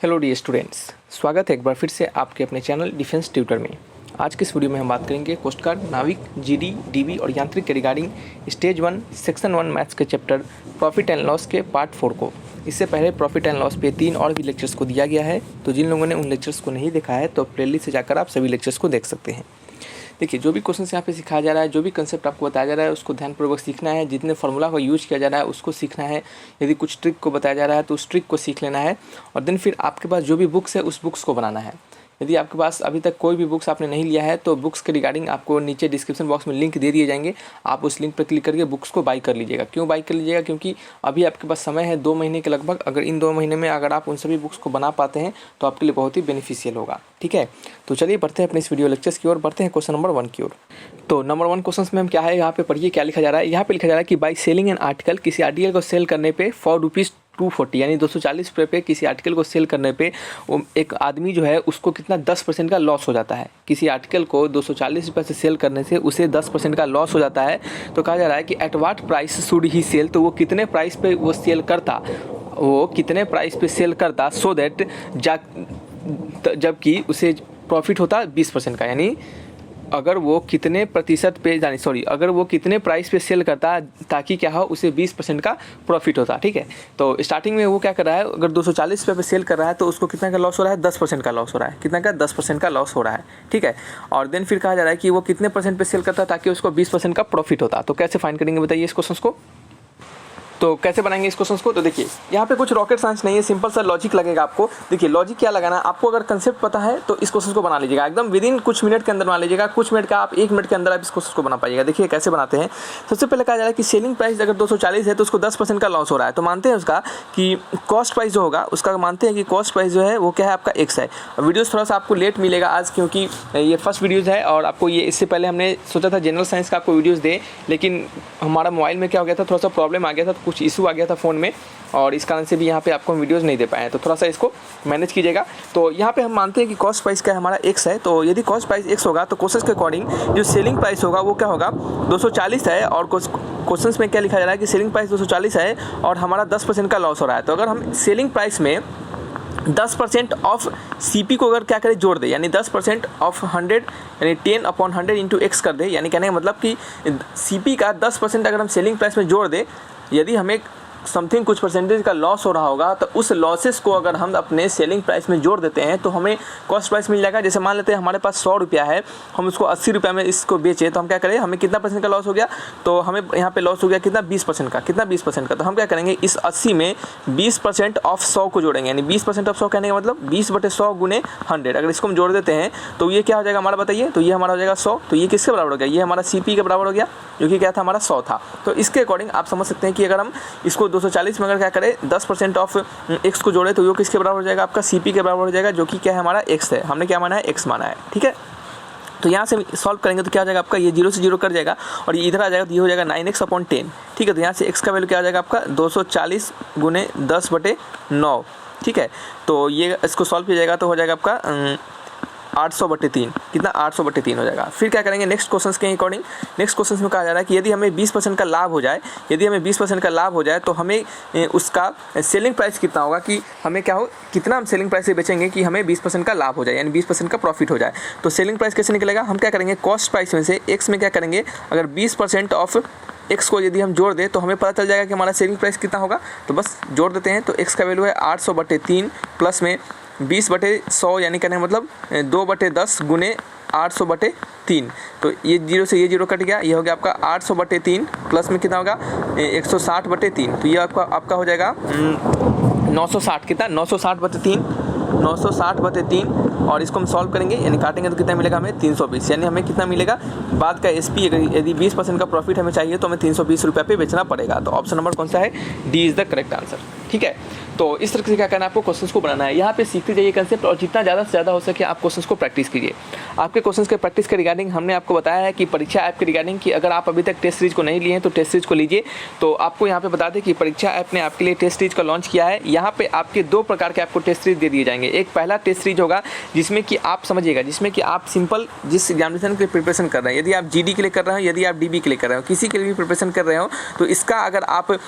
Hello dear students, स्वागत है एक बार फिर से आपके अपने चैनल डिफेंस ट्यूटर में। आज के इस वीडियो में हम बात करेंगे कोस्ट गार्ड, नाविक, जीडी, डीवी और यांत्रिक के रिगार्डिंग स्टेज 1 सेक्शन 1 मैथ्स के चैप्टर प्रॉफिट एंड लॉस के पार्ट 4 को। इससे पहले प्रॉफिट एंड लॉस पे 3 और भी लेक्चर्स को दिया गया है, तो जिन लोगों ने उन लेक्चर्स को नहीं देखा है तो प्लेलिस्ट से जाकर आप सभी लेक्चर्स को देख सकते हैं। देखिए, जो भी क्वेश्चन यहाँ पे सिखाया जा रहा है, जो भी कंसेप्ट आपको बताया जा रहा है उसको ध्यानपूर्वक सीखना है। जितने फार्मूला को यूज किया जा रहा है उसको सीखना है। यदि कुछ ट्रिक को बताया जा रहा है तो उस ट्रिक को सीख लेना है और देन फिर आपके पास जो भी बुक्स है उस बुक्स को बनाना है। यदि आपके पास अभी तक कोई भी बुक्स आपने नहीं लिया है तो बुक्स के रिगार्डिंग आपको नीचे डिस्क्रिप्शन बॉक्स में लिंक दे दिए जाएंगे। आप उस लिंक पर क्लिक करके बुक्स को बाई कर लीजिएगा। क्यों बाई कर लीजिएगा? क्योंकि अभी आपके पास समय है 2 महीने के लगभग। अगर इन 2 महीने में अगर आप उन सभी बुक्स को बना पाते हैं तो आपके लिए बहुत ही बेनिफिशियल होगा। ठीक है, तो चलिए बढ़ते हैं अपने इस वीडियो लेक्चर्स की ओर। बढ़ते हैं क्वेश्चन नंबर 1 की ओर। तो नंबर 1 क्वेश्चन में हम क्या है, यहाँ पे पढ़िए क्या लिखा जा रहा है। यहाँ पे लिखा जा रहा है कि बाई सेलिंग एन आर्टिकल, किसी आर्टिकल को सेल करने पे ₹4 यानी 240 रुपये पे किसी आर्टिकल को सेल करने पे वो एक आदमी जो है उसको कितना 10% का लॉस हो जाता है। किसी आर्टिकल को 240 रुपये से सेल करने से उसे 10% का लॉस हो जाता है। तो कहा जा रहा है कि at what price should he sell, तो वो कितने प्राइस पे वो सेल करता, सो दैट जबकि उसे प्रॉफिट होता 20% का। यानी अगर वो कितने प्राइस पे सेल करता ताकि क्या हो, उसे 20% का प्रॉफिट होता। ठीक है, तो स्टार्टिंग में वो क्या कर रहा है, अगर 240 रुपये पे सेल कर रहा है तो उसको कितना का लॉस हो रहा है, 10% का लॉस हो रहा है। कितना का? 10% का लॉस हो रहा है। ठीक है, और देन फिर कहा जा रहा है कि वो कितने % पे सेल करता ताकि उसको 20% का प्रॉफिट होता। तो कैसे फाइंड करेंगे बताइए इस क्वेश्चन को? तो कैसे बनाएंगे इस क्वेश्चन को? तो देखिए, यहाँ पे कुछ रॉकेट साइंस नहीं है, सिंपल सा लॉजिक लगेगा आपको। देखिए, लॉजिक क्या लगाना है आपको, अगर कंसेप्ट पता है तो इस क्वेश्चन को बना लीजिएगा एकदम विदिन कुछ मिनट के अंदर बना लीजिएगा। कुछ मिनट का, आप 1 मिनट के अंदर आप इस क्वेश्चन को बना पाइएगा। देखिए कैसे बनाते हैं। सबसे पहले कहा जा रहा है कि सेलिंग प्राइस अगर 240 है तो उसको 10% का लॉस हो रहा है। तो मानते हैं उसका कि कॉस्ट प्राइस जो होगा उसका, मानते हैं कि कॉस्ट प्राइस जो है वो क्या है आपका X है। वीडियोज़ थोड़ा सा आपको लेट मिलेगा आज, क्योंकि ये फर्स्ट वीडियोज़ है और आपको ये इससे पहले हमने सोचा था जनरल साइंस का आपको वीडियोज़ दे, लेकिन हमारा मोबाइल में क्या हो गया था, थोड़ा सा प्रॉब्लम आ गया था, कुछ इशू आ गया था फ़ोन में, और इस कारण से भी यहाँ पे आपको हम वीडियोज़ नहीं दे पाए हैं। तो थोड़ा सा इसको मैनेज कीजिएगा। तो यहाँ पे हम मानते हैं कि कॉस्ट प्राइस क्या है हमारा X है। तो यदि कॉस्ट प्राइस X होगा तो क्वेश्चन के अकॉर्डिंग जो सेलिंग प्राइस होगा वो क्या होगा, 240 है। और क्वेश्चन में क्या लिखा जा रहा है कि सेलिंग प्राइस 240 है और हमारा 10% का लॉस हो रहा है। तो अगर हम सेलिंग प्राइस में 10% ऑफ CP को अगर क्या करें, जोड़ दे, यानी 10% ऑफ 100 यानी 10/100 इंटू X कर दे, यानी कहने का मतलब कि CP का 10% अगर हम सेलिंग प्राइस में जोड़ दे, यदि हमें समथिंग कुछ परसेंटेज का लॉस हो रहा होगा तो उस लॉसेस को अगर हम अपने सेलिंग प्राइस में जोड़ देते हैं तो हमें कॉस्ट प्राइस मिल जाएगा। जैसे मान लेते हैं हमारे पास 100 रुपया है, हम उसको 80 रुपये में इसको बेचे, तो हम क्या करें, हमें कितना % का लॉस हो गया, तो हमें यहाँ पे लॉस हो गया कितना, 20% का। कितना? 20% का। तो हम क्या करेंगे, इस 80 में 20% ऑफ 100 को जोड़ेंगे, यानी 20% ऑफ 100 कहने का मतलब 20/100 गुने 100। अगर इसको हम जोड़ देते हैं तो ये क्या हो जाएगा हमारा, बताइए। तो ये हमारा हो जाएगा 100। तो ये किसके बराबर हो गया, ये हमारा CP के बराबर हो गया, जो कि क्या था हमारा 100 था। तो इसके अकॉर्डिंग आप समझ सकते हैं कि अगर हम इसको 240 में अगर क्या करें 10% ऑफ X को जोड़े तो ये किसके बराबर हो जाएगा, आपका CP के बराबर हो जाएगा, जो कि क्या है हमारा X है। हमने क्या माना है, X माना है। ठीक है, तो यहाँ से सॉल्व करेंगे तो क्या हो जाएगा आपका, ये 0 से 0 कर जाएगा और ये इधर आ जाएगा तो ये हो जाएगा 9x/10। ठीक है, तो यहाँ से X का वैल्यू क्या आ जाएगा आपका 240 गुने 10/9। ठीक है, तो ये इसको सॉल्व किया जाएगा तो हो जाएगा आपका 800/3। कितना? 800/3 हो जाएगा। फिर क्या करेंगे नेक्स्ट क्वेश्चन के अकॉर्डिंग। नेक्स्ट क्वेश्चन में कहा जा रहा है कि यदि हमें 20% का लाभ हो जाए, तो हमें उसका सेलिंग प्राइस कितना होगा, कि हमें क्या हो, कितना हम सेलिंग प्राइस से बेचेंगे कि हमें 20% का लाभ हो जाए, यानी 20% का प्रॉफिट हो जाए। तो सेलिंग प्राइस कैसे निकलेगा, हम क्या करेंगे, कॉस्ट प्राइस में से X में क्या करेंगे, अगर 20% ऑफ X को यदि हम जोड़ दें तो हमें पता चल जाएगा कि हमारा सेलिंग प्राइस कितना होगा। तो बस जोड़ देते हैं। तो X का वैल्यू है 800/3 प्लस में 20/100, यानी कहने का मतलब 2/10 गुने 800/3। तो ये 0 से ये 0 कट गया, ये हो गया आपका 800/3 प्लस में कितना होगा 160/3। तो ये आपका हो जाएगा 960। कितना? 960/3 और इसको हम सॉल्व करेंगे, यानी काटेंगे तो कितना मिलेगा हमें 320। यानी हमें कितना मिलेगा बाद का SP, यदि 20% का प्रॉफिट हमें चाहिए तो हमें 320 रुपये पे बेचना पड़ेगा। तो ऑप्शन नंबर कौन सा है, D is the correct answer. ठीक है, तो इस तरह से क्या करना है, आपको क्वेश्चंस को बनाना है। यहाँ पे सीखते जाइए कंसेप्ट और जितना ज़्यादा से ज़्यादा हो सके आप क्वेश्चंस को प्रैक्टिस कीजिए। आपके क्वेश्चंस के प्रैक्टिस के रिगार्डिंग हमने आपको बताया है कि परीक्षा ऐप के रिगार्डिंग कि अगर आप अभी तक टेस्ट सीरीज को नहीं लिए हैं तो टेस्ट सीरीज को लीजिए। तो आपको यहाँ पे बता दें कि परीक्षा ऐप ने आपके लिए टेस्ट सीरीज का लॉन्च किया है। यहाँ पे आपके 2 प्रकार के आपको टेस्ट सीरीज दे दिए जाएंगे। एक पहला टेस्ट सीरीज होगा जिसमें कि आप समझिएगा, जिसमें कि आप सिंपल जिस एग्जामिनेशन के लिए प्रिपरेशन कर रहे हैं, यदि आप जीडी के लिए कर रहे हो, यदि आप डीबी के लिए कर रहे हो, किसी के लिए भी प्रिपरेशन कर रहे हो, तो इसका अगर आप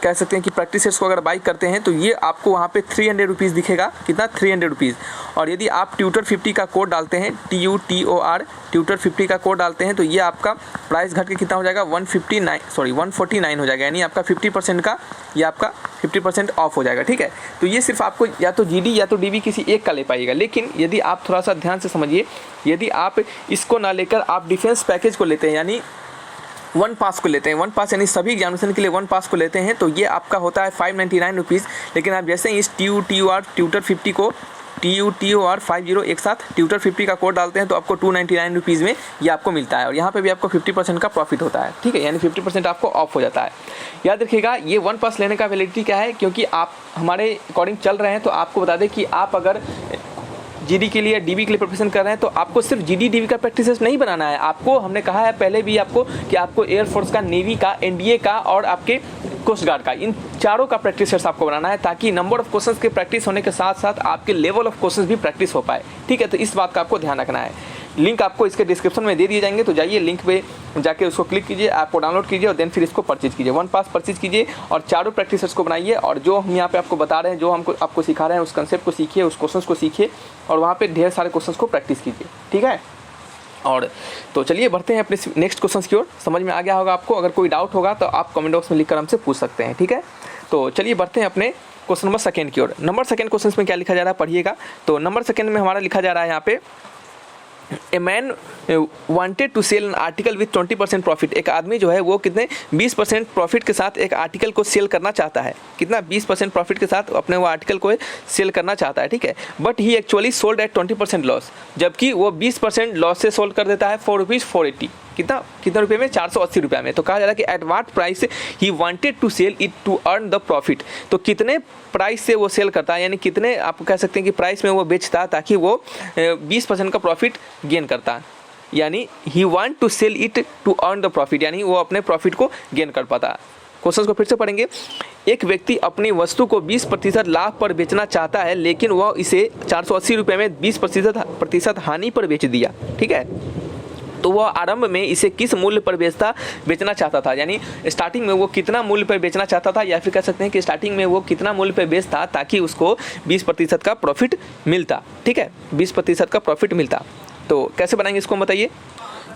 कह सकते हैं कि प्रैक्टिस सेट्स को अगर बाई करते हैं तो ये आपको वहाँ पे 300 रुपीज़ दिखेगा। कितना? 300 रुपीज़। और यदि आप ट्यूटर 50 का कोड डालते हैं, TUTOR ट्यूटर 50 का कोड डालते हैं, तो ये आपका प्राइस घट के कितना हो जाएगा? 149 हो जाएगा, यानी आपका 50% का, ये आपका 50% ऑफ हो जाएगा। ठीक है, तो ये सिर्फ आपको या तो जीडी या तो डीबी किसी एक का ले पाइएगा। लेकिन यदि आप थोड़ा सा ध्यान से समझिए, यदि आप इसको ना लेकर आप डिफेंस पैकेज को लेते हैं, यानी 1 पास को लेते हैं, 1 पास यानी सभी एग्जामिनेशन के लिए 1 पास को लेते हैं, तो ये आपका होता है 599 रुपीज़। लेकिन आप जैसे ही इस TUTOR ट्यूटर 50 को TUTOR 50 एक साथ ट्यूटर 50 का कोड डालते हैं तो आपको 299 रुपीज़ में ये आपको मिलता है। और यहाँ पे भी आपको 50% का प्रॉफिट होता है। ठीक है, यानी 50% आपको ऑफ हो जाता है। याद रखिएगा, ये 1 पास लेने का वैलिडिटी क्या है, क्योंकि आप हमारे अकॉर्डिंग चल रहे हैं, तो आपको बता दें कि आप अगर जीडी के लिए, डीबी के लिए प्रिपरेशन कर रहे हैं, तो आपको सिर्फ जीडी डीबी का प्रैक्टिस नहीं बनाना है। आपको हमने कहा है पहले भी आपको कि आपको एयरफोर्स का, नेवी का, एनडीए का और आपके कोस्ट गार्ड का, इन चारों का प्रैक्टिस सेट्स आपको बनाना है, ताकि नंबर ऑफ क्वेश्चंस के प्रैक्टिस होने के साथ साथ आपके लेवल ऑफ क्वेश्चंस भी प्रैक्टिस हो पाए। ठीक है, तो इस बात का आपको ध्यान रखना है। लिंक आपको इसके डिस्क्रिप्शन में दे दिए जाएंगे, तो जाइए लिंक पे जाके उसको क्लिक कीजिए, ऐप को डाउनलोड कीजिए और देन फिर इसको परचेज कीजिए। 1 पास परचेज कीजिए और चारों प्रैक्टिस सेट्स को बनाइए। और जो हम यहाँ पे आपको बता रहे हैं, जो हमको आपको सिखा रहे हैं, उस कंसेप्ट को सीखिए, उस क्वेश्चंस को सीखिए और वहाँ पे ढेर सारे क्वेश्चंस को प्रैक्टिस कीजिए। ठीक है, और तो चलिए बढ़ते हैं अपने नेक्स्ट क्वेश्चन की ओर। समझ में आ गया होगा आपको। अगर कोई डाउट होगा तो आप कमेंट बॉक्स में लिखकर हमसे पूछ सकते हैं। ठीक है, तो चलिए बढ़ते हैं अपने क्वेश्चन नंबर 2 की ओर। नंबर 2 क्वेश्चन में क्या लिखा जा रहा है, पढ़िएगा। तो नंबर 2 में हमारा लिखा जा रहा है यहाँ पे, a man wanted to sell an article with 20% profit. एक आदमी जो है वो कितने 20% प्रॉफिट के साथ एक आर्टिकल को सेल करना चाहता है। कितना? 20% प्रॉफिट के साथ अपने वो आर्टिकल को सेल करना चाहता है। ठीक है, but he actually sold at 20% loss, जबकि वो 20% लॉस से सोल्ड कर देता है ₹4.80। कितना रुपये में? 480 रुपये में। तो कहा जा रहा है कि at what price he wanted to sell it to earn the profit. तो कितने प्राइस से वो सेल करता है, यानी कितने आप कह सकते हैं कि प्राइस में वो बेचता ताकि वो 20% का प्रॉफिट गेन करता, यानी he want to sell it to earn the profit, यानी वो अपने प्रॉफिट को गेन कर पाता। क्वेश्चन को फिर से पढ़ेंगे। एक व्यक्ति अपनी वस्तु को 20% लाभ पर बेचना चाहता है, लेकिन वह इसे 480 रुपये में 20% हानि पर बेच दिया। ठीक है, तो वह आरंभ में इसे किस मूल्य पर बेचना चाहता था, यानी स्टार्टिंग में वो कितना मूल्य पर बेचना चाहता था, या फिर कह सकते हैं कि स्टार्टिंग में वो कितना मूल्य पर बेचता ताकि उसको 20% का प्रॉफिट मिलता। ठीक है, 20% का प्रॉफिट मिलता। तो कैसे बनाएंगे इसको बताइए।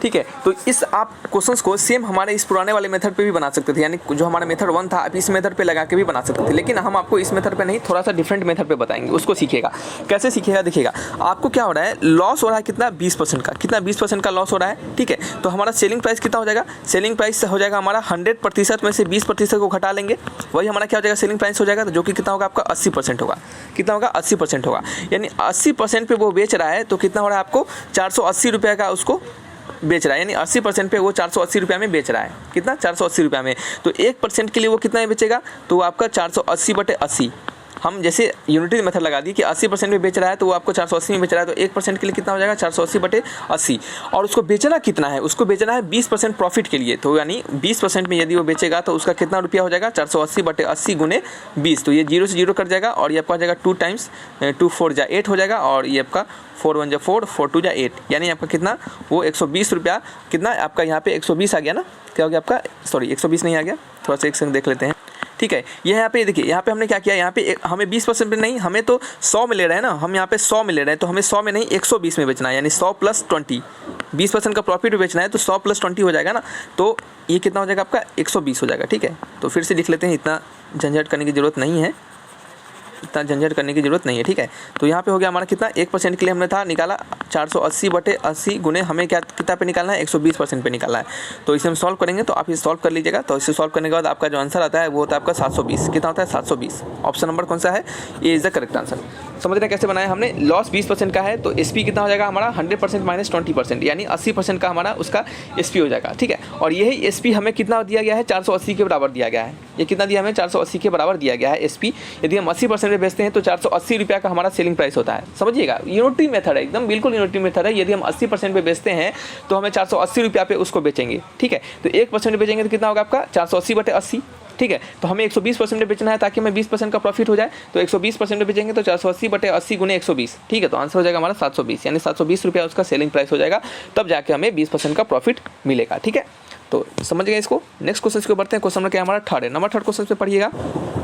ठीक है, तो इस आप क्वेश्चंस को सेम हमारे इस पुराने वाले मेथड पे भी बना सकते थे, यानी जो हमारा मेथड 1 था आप इस मेथड पे लगा के भी बना सकते थे। लेकिन हम आपको इस मेथड पे नहीं, थोड़ा सा डिफरेंट मेथड पे बताएंगे, उसको सीखिएगा। कैसे सीखिएगा, देखिएगा। आपको क्या हो रहा है, लॉस हो रहा है कितना? 20% का। कितना? 20% का लॉस हो रहा है। ठीक है, तो हमारा सेलिंग प्राइस कितना हो जाएगा? सेलिंग प्राइस हो जाएगा हमारा 100% में से 20% को घटा लेंगे, वही हमारा क्या हो जाएगा? सेलिंग प्राइस हो जाएगा, तो जो कि कितना होगा आपका? 80% होगा। कितना होगा? 80% होगा। यानी 80% पे वो बेच रहा है, तो कितना हो रहा है आपको? 480 रुपये का उसको बेच रहा है, यानी 80% पे वो 480 रुपये में बेच रहा है। कितना? 480 रुपये में। तो 1% के लिए वो कितना में बेचेगा? तो वो आपका 480/80। हम जैसे यूनिटी मेथड लगा दी कि 80% में बेच रहा है, तो वो आपको 480 में बेच रहा है, तो 1% के लिए कितना हो जाएगा? 480/80। और उसको बेचना कितना है? उसको बेचना है 20% प्रॉफिट के लिए। तो यानी 20% में यदि वो बेचेगा तो उसका कितना रुपया हो जाएगा? 480/80 गुने 20। तो ये 0 से 0 कट जाएगा और ये आपका हो जाएगा 2 टाइम्स 2 4 जा 8 हो जाएगा, और ये आपका 4 1 जा 4 4 2 जा 8, यानी आपका कितना? वो 120 रुपया। कितना आपका यहाँ पे 120 आ गया ना? क्या हो गया आपका? सॉरी 120 नहीं आ गया, थोड़ा सा एक संग देख लेते हैं। ठीक है, ये यहाँ पे देखिए, यहाँ पे हमने क्या किया, यहाँ पे हमें 20% में नहीं, हमें तो 100 में ले रहे हैं ना, हम यहाँ पे 100 में ले रहे हैं, तो हमें 100 में नहीं 120 में बेचना है, यानी 100 + 20। 20% का प्रॉफिट बेचना है तो 100 + 20 हो जाएगा ना, तो ये कितना हो जाएगा आपका? 120 हो जाएगा। ठीक है, तो फिर से लिख लेते हैं, इतना झंझट करने की ज़रूरत नहीं है, ठीक है, तो यहाँ पे हो गया हमारा कितना? 1% के लिए हमने था निकाला 480/80 गुने हमें क्या कितना पे निकालना है? 120% पे निकालना है। तो इसे हम सॉल्व करेंगे, तो आप इसे सॉल्व कर लीजिएगा। तो इसे सॉल्व करने के बाद आपका जो आंसर आता है वो होता है आपका 720। कितना होता है? 720। ऑप्शन नंबर कौन सा है? ये इज़ द करेक्ट आंसर। समझ रहे हैं कैसे बनाया हमने? लॉस 20% का है, तो SP कितना हो जाएगा हमारा? 100% - 20%, यानी 80% का हमारा उसका SP हो जाएगा। ठीक है, और यही SP हमें कितना दिया गया है? 480 के बराबर दिया गया है। ये कितना दिया हमें? 480 के बराबर दिया गया है SP। यदि हम 80% में बेचते हैं तो 480 रुपये का हमारा सेलिंग प्राइस होता है। समझिएगा, यूनिटी मेथड है, एकदम बिल्कुल यूनिटी मेथड है। यदि हम 80% पे बेचते हैं तो हमें 480 रुपये पे उसको बेचेंगे। ठीक है, तो 1% बेचेंगे तो कितना होगा आपका? 480/80। ठीक ठीक है। तो हमें 120% में बेचना है ताकि हमें 20% का प्रॉफिट हो जाए। तो 120% में बेचेंगे तो 480/80 गुने 120, ठीक है। तो आंसर हो जाएगा हमारा 720, यानी 720 रुपया उसका सेलिंग प्राइस हो जाएगा, तब जाके हमें 20% का प्रॉफिट मिलेगा, ठीक है। तो समझ गए इसको। नेक्स्ट क्वेश्चन को बढ़ते हैं। क्वेश्चन नंबर क्या हमारा थर्ड है। नंबर थर्ड क्वेश्चन पे पढ़िएगा,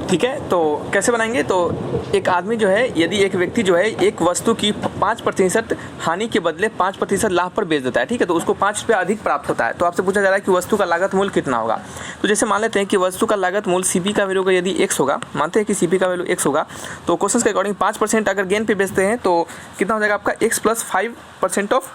ठीक है। तो कैसे बनाएंगे, तो एक आदमी जो है, यदि एक व्यक्ति जो है एक वस्तु की 5% हानि के बदले 5% लाभ पर बेच देता है, ठीक है, तो उसको 5 रुपया अधिक प्राप्त होता है। तो आपसे पूछा जा रहा है कि वस्तु का लागत मूल्य कितना होगा। तो जैसे मान लेते हैं कि वस्तु का लागत मूल्य सीपी का वैल्यू यदि x होगा, मानते हैं कि सीपी का वैल्यू x होगा, तो क्वेश्चन के अकॉर्डिंग 5% अगर गेन पे बेचते हैं तो कितना हो जाएगा आपका x + 5% ऑफ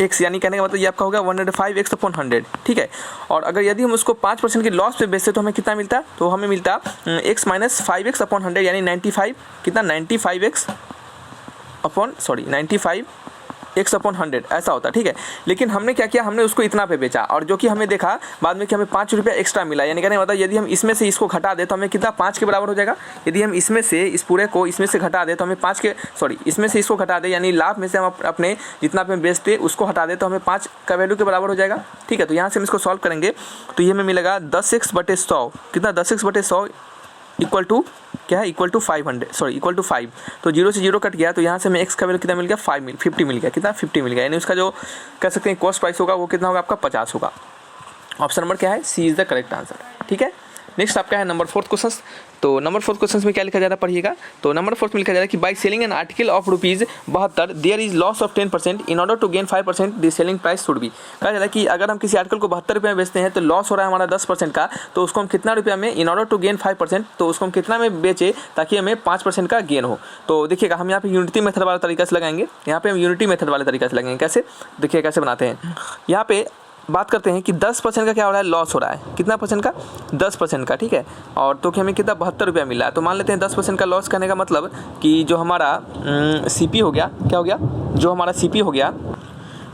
x, यानी कहने का मतलब ये आपका होगा 105x/100, ठीक है। और अगर यदि हम उसको 5% की लॉस पे बेचते तो हमें कितना मिलता, तो हमें मिलता x - 5x/100, यानी 95 कितना 95x/100 ऐसा होता है, ठीक है। लेकिन हमने क्या किया, हमने उसको इतना पे बेचा, और जो कि हमें देखा बाद में कि हमें 5 रुपया एक्स्ट्रा मिला, यानी कहने का मतलब यदि हम इसमें से इसको घटा दे तो हमें कितना 5 के बराबर हो जाएगा। यदि हम इसमें से इस पूरे को इसमें से घटा दे तो हमें इसमें से इसको घटा दे, यानी लाभ में से हम अपने जितना पे बेचते उसको हटा दे तो हमें 5 का वैल्यू के बराबर हो जाएगा, ठीक है। तो यहाँ से हम इसको सॉल्व करेंगे तो ये हमें मिलेगा 10x/100, कितना 10x/100 इक्वल टू क्या है, इक्वल टू 5। तो 0 से 0 कट गया, तो यहाँ से हमें x का वैल्यू कितना मिल गया 50 मिल गया, कितना 50 मिल गया, यानी उसका जो कह सकते हैं कॉस्ट प्राइस होगा वो कितना होगा आपका 50 होगा। ऑप्शन नंबर क्या है, सी इज़ द करेक्ट आंसर, ठीक है। नेक्स्ट आपका है नंबर 4 क्वेश्चन। तो नंबर 4 क्वेश्चन में क्या लिखा जा रहा है पढ़िएगा। तो नंबर 4 में लिखा जा रहा है कि by selling an article of ₹72 there is loss of 10%, in order to gain 5% the selling price should be. कहा जा रहा है कि अगर हम किसी आर्टिकल को 72 रुपये में बेचते हैं तो लॉस हो रहा है हमारा 10% का, तो उसको हम कितना रुपया में, इन ऑर्डर टू गेन 5%, तो उसको हम कितना में बेचे ताकि हमें 5% का गेन हो। तो देखिएगा हम यहाँ पे यूनिटी मेथड वाला तरीका से लगाएंगे, यहाँ पे हम यूनिटी मेथड वाले तरीका से लगाएंगे। कैसे, देखिए कैसे बनाते हैं। यहाँ पे बात करते हैं कि 10% का क्या हो रहा है, लॉस हो रहा है, कितना परसेंट का, 10% का, ठीक है। और तो कि हमें कितना 72 रुपया मिला है, तो मान लेते हैं 10% का लॉस करने का मतलब कि जो हमारा सीपी हो गया, क्या हो गया, जो हमारा सीपी हो गया,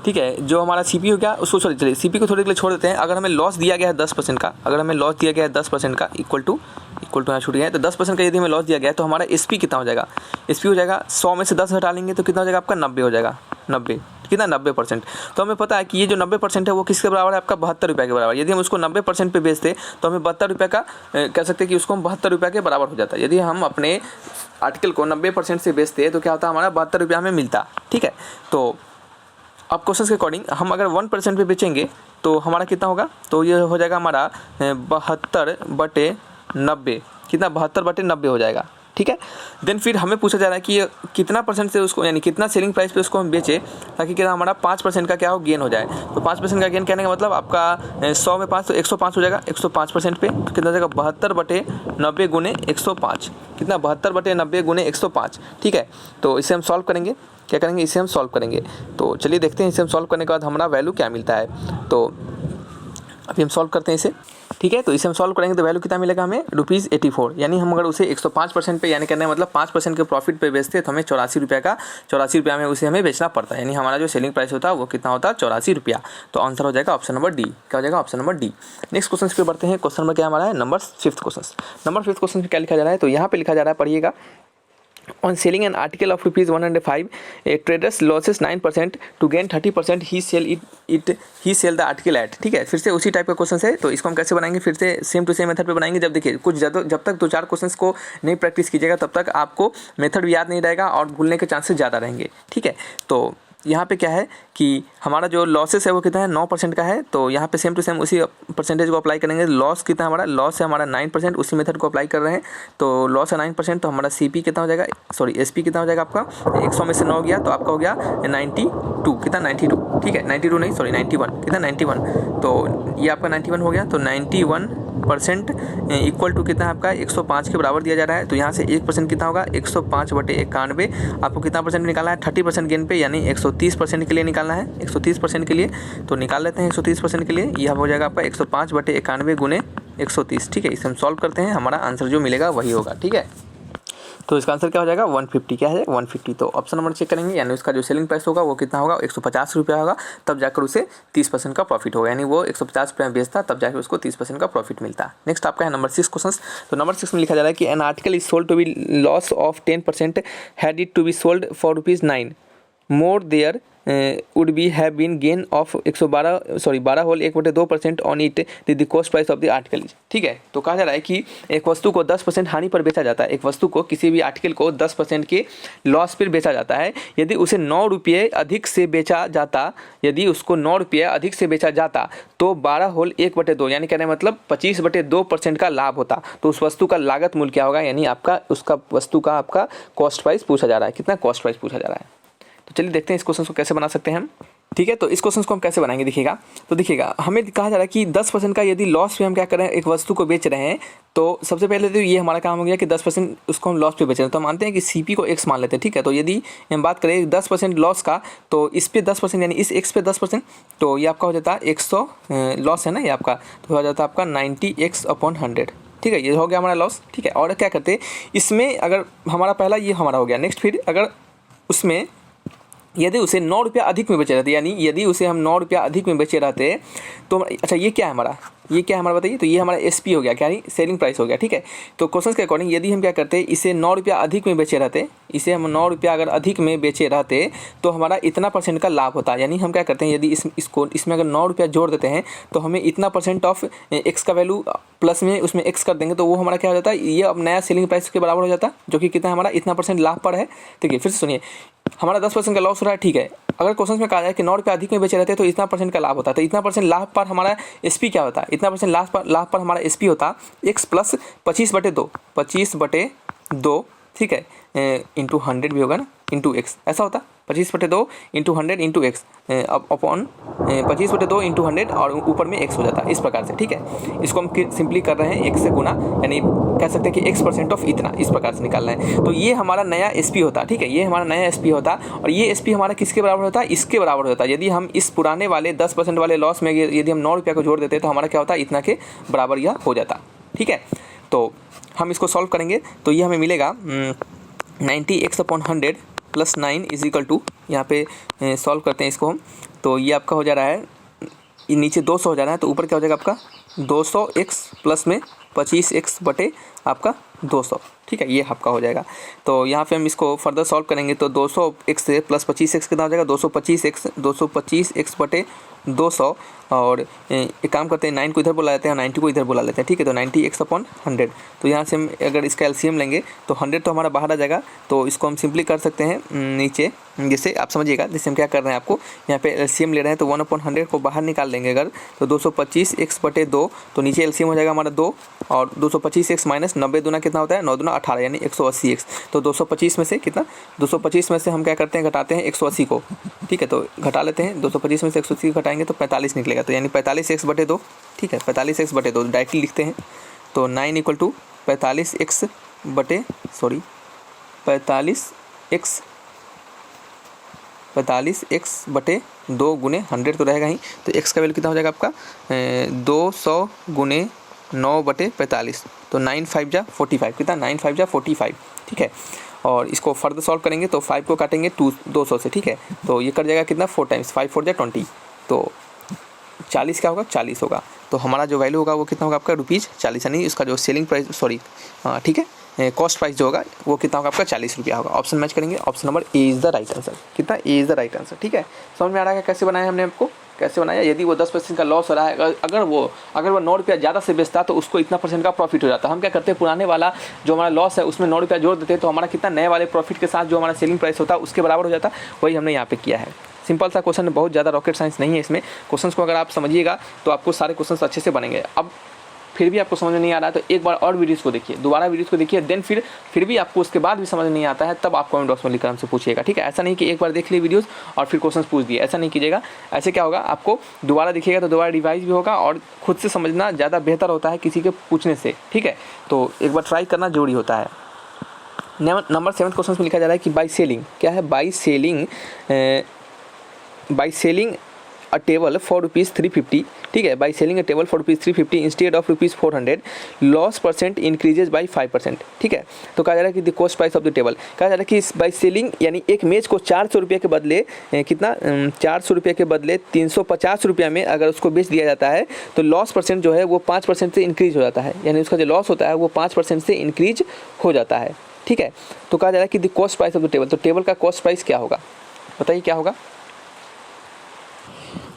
ठीक है, जो हमारा सीपी हो गया उसको चलिए सीपी को थोड़ी के लिए छोड़ देते हैं। अगर हमें लॉस दिया गया है 10% का, अगर हमें लॉस दिया गया है 10% का इक्वल टू यहाँ छूट गया है, तो 10% का यदि हमें लॉस दिया गया है तो हमारा एसपी कितना हो जाएगा, एसपी हो जाएगा 100 में से 10 घटा लेंगे तो कितना हो जाएगा आपका 90 हो जाएगा, 90 कितना 90%। तो हमें पता है कि ये जो 90% है वो किसके बराबर है, आपका 72 रुपये के बराबर। यदि हम उसको 90% पे बेचते तो हमें 72 रुपये का कह सकते हैं कि उसको हम 72 रुपये के बराबर हो जाता है। यदि हम अपने आर्टिकल को 90% से बेचते तो क्या होता है, हमारा 72 रुपया हमें मिलता, ठीक है। तो अब क्वेश्चन के अकॉर्डिंग हम अगर 1% पे बेचेंगे तो हमारा कितना होगा, तो ये हो जाएगा हमारा 72/90, कितना 72/90 हो जाएगा, ठीक है। देन फिर हमें पूछा जा रहा है कि कितना परसेंट से उसको, यानी कितना सेलिंग प्राइस पे उसको हम बेचें ताकि क्या हमारा 5% का क्या हो, गेन हो जाए। तो 5% का गेन कहने का मतलब आपका 100 में 5 तो 105 हो जाएगा, 105% पे तो कितना हो जाएगा 72/90 गुने 105, कितना 72/90 गुने 105, ठीक है। तो इसे हम सॉल्व करेंगे, क्या करेंगे, इसे हम सॉल्व करेंगे। तो चलिए देखते हैं इसे हम सॉल्व करने के बाद हमारा वैल्यू क्या मिलता है। तो अभी हम सॉल्व करते हैं इसे, ठीक है। तो इसे हम सॉल्व करेंगे तो वैल्यू कितना मिलेगा हमें ₹84, यानी हम अगर उसे 105% पे, यानी कहने मतलब 5% के प्रॉफिट पे बेचते तो हमें 84 रुपया में उसे हमें बेचना पड़ता है, यानी हमारा जो सेलिंग प्राइस होता है वो कितना होता है 84 रुपया। तो आंसर हो जाएगा ऑप्शन नंबर डी, क्या हो जाएगा option number D. Next question पे बढ़ते हैं। क्वेश्चन नंबर क्या हमारा है, number 5th question. Number 5th question पे क्या लिखा जा रहा है, तो यहाँ पे लिखा जा रहा है पढ़िएगा, On selling an article of ₹105, a trader's losses 9%, to gain 30% he sell the article at, ठीक है। फिर से उसी टाइप का क्वेश्चन है, तो इसको हम कैसे बनाएंगे, फिर से सेम टू सेम मेथड पे बनाएंगे। जब देखिए कुछ जब तक 2-4 क्वेश्चंस को नहीं प्रैक्टिस कीजिएगा तब तक आपको मेथड भी याद नहीं रहेगा और भूलने के चांसेस ज़्यादा रहेंगे, ठीक है। तो यहाँ पे क्या है कि हमारा जो लॉसेस है वो कितना है, 9% का है। तो यहाँ पे सेम टू सेम उसी परसेंटेज को अप्लाई करेंगे। लॉस कितना हमारा, लॉस है हमारा 9%, उसी मेथड को अप्लाई कर रहे हैं। तो लॉस है 9%, तो हमारा सीपी कितना हो जाएगा, एसपी कितना हो जाएगा आपका, 100 में से 9 गया तो आपका हो गया 92, कितना 92, ठीक है, 92 नहीं 91, कितना 91। तो ये आपका 91 हो गया। तो 91% इक्वल टू कितना आपका 105 के बराबर दिया जा रहा है। तो यहाँ से 1% कितना होगा, 105/91। आपको कितना परसेंट निकालना है, 30% गेन पे, यानी 130% के लिए निकालना है, 130% के लिए। तो निकाल लेते हैं 130% के लिए, यह हो जाएगा आपका 105/91 गुने 130, ठीक है। इसे हम सॉल्व करते हैं, हमारा आंसर जो मिलेगा वही होगा, ठीक है। तो इसका आंसर क्या हो जाएगा 150, क्या है 150। तो ऑप्शन नंबर चेक करेंगे, यानी उसका जो सेलिंग प्राइस होगा वो कितना होगा 150 रुपया होगा, तब जाकर उसे 30% का प्रॉफिट होगा, यानी वो 150 रुपये में बेचता तब जाकर उसको 30% का प्रॉफिट मिलता। नेक्स्ट आपका है नंबर 6 क्वेश्चन। तो नंबर 6 में लिखा जा रहा है कि an article is sold to be loss of 10%, had it to be sold for ₹9, more there would be have been gain of 12 whole 1/2% on it the cost price of the article. ठीक है, तो कहा जा रहा है कि एक वस्तु को 10% हानि पर बेचा जाता है, एक वस्तु को किसी भी आर्टिकल को 10% के लॉस पर बेचा जाता है यदि उसे 9 रुपये अधिक से बेचा जाता, यदि उसको 9 रुपये अधिक से बेचा जाता तो 12 होल 1/2 यानी कहने मतलब 25/2% का लाभ होता। तो उस वस्तु का लागत मूल्य क्या होगा, यानी आपका उसका वस्तु का आपका कॉस्ट प्राइस पूछा जा रहा है, कितना कॉस्ट प्राइस पूछा जा रहा है। तो चलिए देखते हैं इस क्वेश्चन को कैसे बना सकते हैं हम। ठीक है, तो इस क्वेश्चन को हम कैसे बनाएंगे देखिएगा। तो देखिएगा हमें कहा जा रहा है कि 10% का यदि लॉस पे हम क्या कर रहे हैं, एक वस्तु को बेच रहे हैं, तो सबसे पहले तो ये हमारा काम हो गया कि 10% उसको हम लॉस पे बेच रहे हैं, तो हम मानते हैं कि सीपी को x मान लेते हैं। ठीक है, तो यदि हम बात करें 10% लॉस का, तो इस पे 10% यानी इस x पे 10%, तो ये आपका हो जाता है 100 लॉस है ना ये आपका, तो हो जाता है आपका 90x/100। ठीक है, ये हो गया हमारा लॉस। ठीक है, और क्या करते हैं इसमें, अगर हमारा पहला ये हमारा हो गया, नेक्स्ट फिर अगर उसमें यदि उसे 9 रुपया अधिक में बेचे रहते, यानी यदि उसे हम 9 रुपया अधिक में बेचे रहते तो अच्छा ये क्या है हमारा, ये क्या है हमारा बताइए, तो ये हमारा एसपी हो गया, क्या है सेलिंग प्राइस हो गया। ठीक है, तो क्वेश्चन के अकॉर्डिंग यदि हम क्या करते इसे 9 रुपया अधिक में बेचे रहते, इसे हम 9 रुपया अगर अधिक में बेचे रहते तो हमारा इतना % का लाभ होता। यानी हम क्या करते हैं यदि इसमें अगर 9 रुपया जोड़ देते हैं तो हमें इतना % ऑफ एक्स का वैल्यू प्लस में उसमें एक्स कर देंगे, तो वो हमारा क्या हो जाता है, ये अब नया सेलिंग प्राइस के बराबर हो जाता है, जो कि कितना हमारा इतना % लाभ पर है। ठीक है, फिर से सुनिए, हमारा 10% का लॉस हो रहा है। ठीक है, अगर क्वेश्चन में कहा जाए कि 9 रुपये अधिक में बेचे रहते तो इतना % का लाभ होता, तो इतना % लाभ पर हमारा एसपी क्या होता है, इतना % लाभ पर हमारा एसपी होता x प्लस 25/2। ठीक है, इंटू 100 भी होगा ना, इंटू एक्स, ऐसा होता 25/2 into 100 into x upon 25/2 into 100 और ऊपर में x हो जाता है, इस प्रकार से। ठीक है, इसको हम सिंपली कर रहे हैं x से गुना, यानी कह सकते हैं कि x% ऑफ इतना, इस प्रकार से निकालना है। तो ये हमारा नया एसपी होता। ठीक है, ये हमारा नया एसपी होता और ये एसपी हमारा किसके बराबर होता है, इसके बराबर होता है। यदि हम इस पुराने वाले 10% वाले लॉस में यदि हम 9 रुपया को जोड़ देते तो हमारा क्या होता है, इतना के बराबर यह हो जाता। ठीक है, तो हम इसको सॉल्व करेंगे तो ये हमें मिलेगा 90x/100 plus 9 is equal to, यहाँ पे सॉल्व करते हैं इसको हम, तो ये आपका हो जा रहा है, ये नीचे 200 हो जा रहा है, तो ऊपर क्या हो जाएगा आपका 200x प्लस में 25x बटे आपका 200। ठीक है, ये आपका हो जाएगा। तो यहाँ पे हम इसको फर्दर सॉल्व करेंगे तो 200x से प्लस 25x कितना हो जाएगा, 225x बटे 200, और एक काम करते हैं 9 को इधर बुला लेते हैं, 90 को इधर बुला लेते हैं। ठीक है, तो 90x/100, तो यहाँ से हम अगर इसका एलसीएम लेंगे तो 100 तो हमारा बाहर आ जाएगा, तो इसको हम सिंपली कर सकते हैं नीचे, जैसे आप समझिएगा, जैसे हम क्या कर रहे हैं, आपको यहाँ पे एलसीएम ले रहे हैं तो 1/100 को बाहर निकाल लेंगे अगर, तो 225x/2, तो नीचे एलसीएम हो जाएगा हमारा 2, और 225x माइनस 90 दूना कितना होता है, 9 दूना 18 यानी 180x। तो 225 में से कितना, 225 में से हम क्या करते हैं, घटाते हैं 180 को। ठीक है, तो घटा लेते हैं, 225 में से 180 घटाएंगे तो 45 निकलेगा, तो यानी 45x/2। ठीक है, 45x/2 डायरेक्टली लिखते हैं, तो 9 इक्वल टू 45x/2 गुने 100 तो रहेगा ही, तो x का वैल्यू कितना हो जाएगा आपका 200 गुने 9/45, तो 9 5 जा 45, कितना 9 5 जा 45। ठीक है, और इसको फर्दर सॉल्व करेंगे तो 5 को काटेंगे 200 से। ठीक है, तो ये कर जाएगा कितना 4 टाइम्स 5 4 जा 20, तो 40 क्या होगा, 40 होगा। तो हमारा जो वैल्यू होगा वो कितना होगा आपका ₹40, यानी इसका जो सेलिंग प्राइस ठीक है, कॉस्ट प्राइस जो होगा वो कितना होगा आपका 40 रुपया होगा। ऑप्शन मैच करेंगे, option number A is the right answer. कितना, A is the right answer. ठीक है, समझ में आ रहा है कैसे बनाया हमने आपको, कैसे बनाया। यदि वो 10% का लॉस हो रहा है, अगर वो 9 रुपया ज़्यादा से बेचता तो उसको इतना % का प्रॉफिट हो जाता। हम क्या करते हैं, पुराने वाला जो हमारा लॉस है उसमें 9 रुपया जोड़ देते तो हमारा कितना नए वाले प्रॉफिट के साथ जो हमारा सेलिंग प्राइस होता है उसके बराबर हो जाता। वही हमने यहाँ पे किया है। सिंपल सा क्वेश्चन, बहुत ज़्यादा रॉकेट साइंस नहीं है इसमें। क्वेश्चंस को अगर आप समझिएगा तो आपको सारे क्वेश्चंस अच्छे से बनेंगे। अब फिर भी आपको समझ में नहीं आ रहा है तो एक बार और वीडियोस को देखिए, दोबारा वीडियोस को देखिए, देन फिर भी आपको उसके बाद भी समझ नहीं आता है तब आप कमेंट बॉक्स में लिखकर हमसे पूछिएगा। ठीक है, ऐसा नहीं कि एक बार देख लिए वीडियोस और फिर क्वेश्चंस पूछ दिए, ऐसा नहीं कीजिएगा। ऐसे क्या होगा, आपको दोबारा देखिएगा तो दोबारा रिवाइज भी होगा और खुद से समझना ज़्यादा बेहतर होता है किसी के पूछने से। ठीक है, तो एक बार ट्राई करना जरूरी होता है। नंबर 7 क्वेश्चन में लिखा जा रहा है कि बाई सेलिंग, क्या है, by selling a table for ₹350। ठीक है, by selling a table for ₹350 instead of ₹400 loss % increases by 5%। ठीक है, तो कहा जा रहा है कि the cost price of the table, कहा जा रहा है कि बाई सेलिंग यानी एक मेज को 400 रुपये के बदले कितना 400 रुपये के बदले 350 रुपये में अगर उसको बेच दिया जाता है तो लॉस % जो है वो 5% से इंक्रीज हो जाता है, यानी उसका जो लॉस होता है वो 5% से इंक्रीज हो जाता है। ठीक है, तो कहा जा रहा है कि the cost price of the table, तो टेबल का कॉस्ट प्राइस क्या होगा। बताइए क्या होगा।